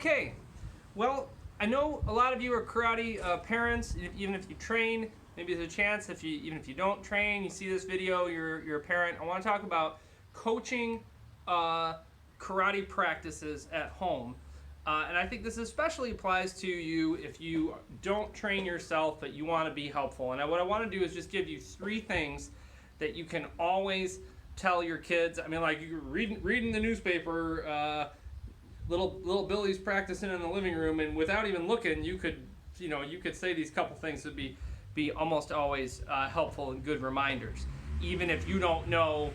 Okay, well, I know a lot of you are karate parents. Even if you train, maybe there's a chance even if you don't train, you see this video, you're a parent. I want to talk about coaching karate practices at home. And I think this especially applies to you if you don't train yourself, but you want to be helpful. And what I want to do is just give you 3 things that you can always tell your kids. I mean, like you're reading the newspaper, little Billy's practicing in the living room, and without even looking, you could say these couple things that be almost always helpful and good reminders. Even if you don't know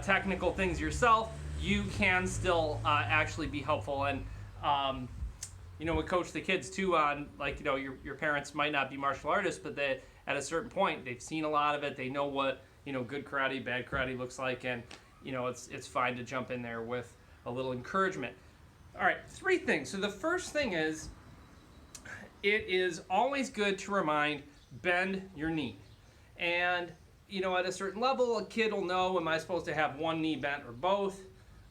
technical things yourself, you can still actually be helpful. And we coach the kids too on, like, your parents might not be martial artists, but they, at a certain point, they've seen a lot of it. They know what good karate, bad karate looks like, and it's fine to jump in there with a little encouragement. All right, 3 things. So the first thing is, it is always good to remind, bend your knee. And at a certain level, a kid will know, am I supposed to have one knee bent or both?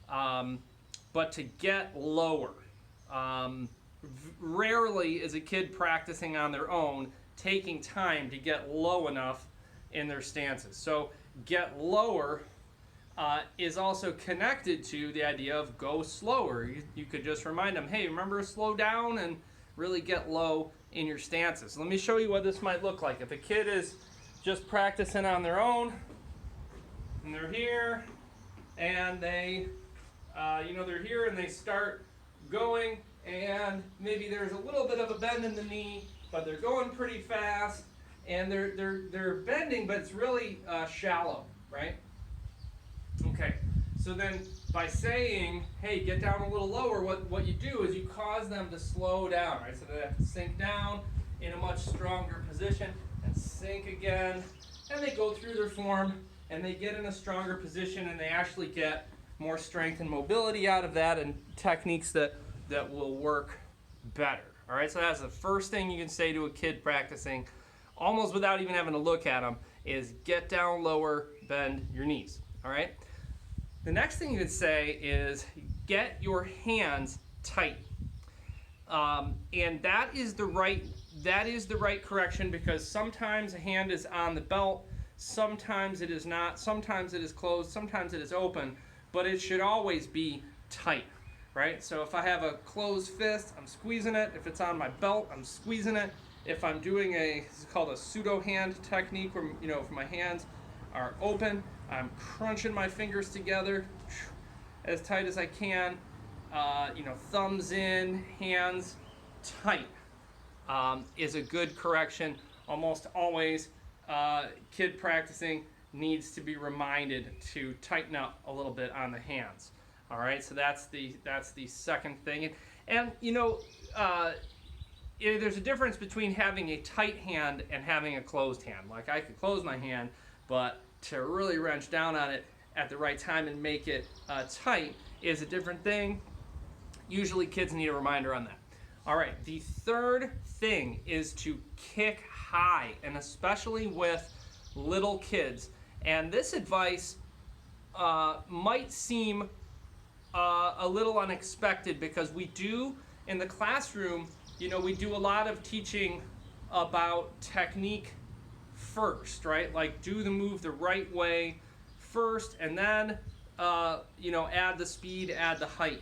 But to get lower, rarely is a kid practicing on their own taking time to get low enough in their stances. So get lower is also connected to the idea of go slower. You could just remind them, hey, remember to slow down and really get low in your stances. Let me show you what this might look like. If a kid is just practicing on their own, and they're here, and they're here, and they start going, and maybe there's a little bit of a bend in the knee, but they're going pretty fast, and they're bending, but it's really shallow, right? Okay, so then by saying, hey, get down a little lower, what you do is you cause them to slow down, right? So they have to sink down in a much stronger position and sink again, and they go through their form, and they get in a stronger position, and they actually get more strength and mobility out of that, and techniques that will work better. All right, so that's the first thing you can say to a kid practicing, almost without even having to look at them, is get down lower, bend your knees. All right. The next thing you could say is get your hands tight, and that is the right correction, because sometimes a hand is on the belt, sometimes it is not, sometimes it is closed, sometimes it is open, but it should always be tight, right? So if I have a closed fist, I'm squeezing it. If it's on my belt, I'm squeezing it. If I'm doing this is called a pseudo hand technique, where if my hands are open, I'm crunching my fingers together as tight as I can. Thumbs in, hands tight is a good correction. Almost always, kid practicing needs to be reminded to tighten up a little bit on the hands. All right, so that's the second thing. And there's a difference between having a tight hand and having a closed hand. Like, I could close my hand, but to really wrench down on it at the right time and make it tight is a different thing. Usually kids need a reminder on that. All right, the third thing is to kick high, and especially with little kids. And this advice might seem a little unexpected, because we do, in the classroom, we do a lot of teaching about technique first, right? Like, do the move the right way first, and then add the speed, add the height.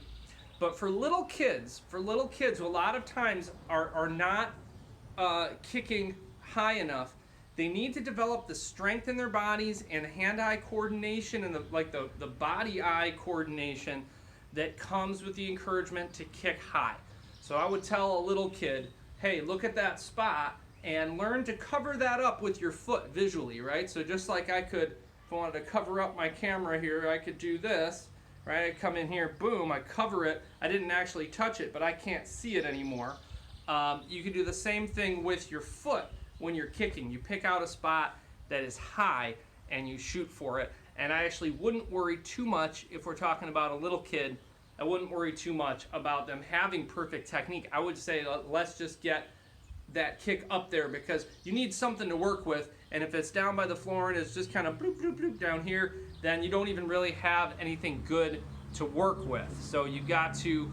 But for little kids who a lot of times are not kicking high enough, they need to develop the strength in their bodies and hand-eye coordination, and the body-eye coordination that comes with the encouragement to kick high. So I would tell a little kid, hey, look at that spot, and learn to cover that up with your foot visually, right? So just like I could, if I wanted to cover up my camera here, I could do this, right? I come in here, boom, I cover it. I didn't actually touch it, but I can't see it anymore. You can do the same thing with your foot when you're kicking. You pick out a spot that is high and you shoot for it. And I actually wouldn't worry too much if we're talking about a little kid. I wouldn't worry too much about them having perfect technique. I would say let's just get that kick up there, because you need something to work with. And if it's down by the floor and it's just kind of bloop, bloop, bloop down here, then you don't even really have anything good to work with. So you got to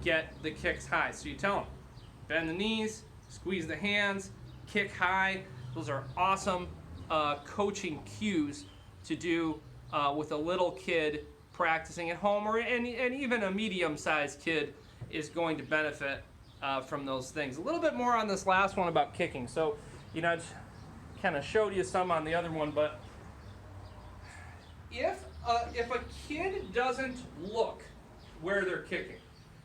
get the kicks high. So you tell them, bend the knees, squeeze the hands, kick high. Those are awesome coaching cues to do with a little kid practicing at home, and even a medium-sized kid is going to benefit from those things. A little bit more on this last one about kicking. So, you know, I kind of showed you some on the other one, but if a kid doesn't look where they're kicking,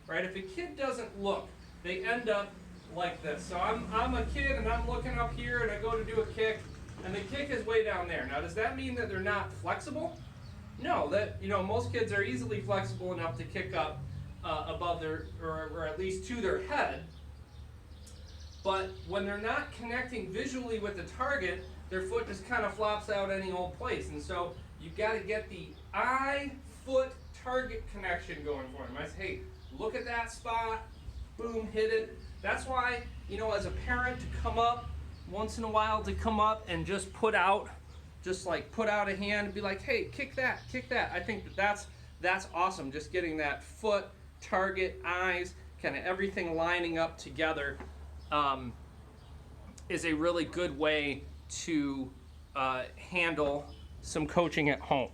right? If a kid doesn't look, they end up like this. So I'm a kid and I'm looking up here and I go to do a kick and the kick is way down there. Now, does that mean that they're not flexible? No, that, you know, most kids are easily flexible enough to kick up above their, or at least to their head. But when they're not connecting visually with the target, their foot just kind of flops out any old place. And so you've got to get the eye-foot target connection going for them. I say, hey, look at that spot, boom, hit it. That's why, you know, as a parent, to come up once in a while, to come up and just put out a hand and be like, hey, kick that. I think that's awesome. Just getting that foot, target, eyes, kind of everything lining up together is a really good way to handle some coaching at home.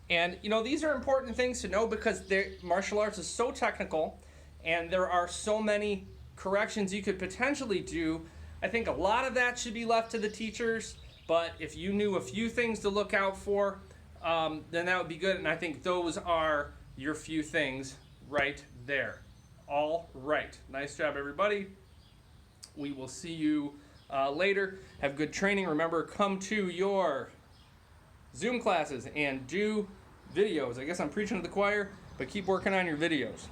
And, you know, these are important things to know because martial arts is so technical and there are so many corrections you could potentially do. I think a lot of that should be left to the teachers, but if you knew a few things to look out for, then that would be good. And I think those are your few things right there. All right. Nice job, everybody. We will see you later. Have good training. Remember, come to your Zoom classes and do videos. I guess I'm preaching to the choir, but keep working on your videos.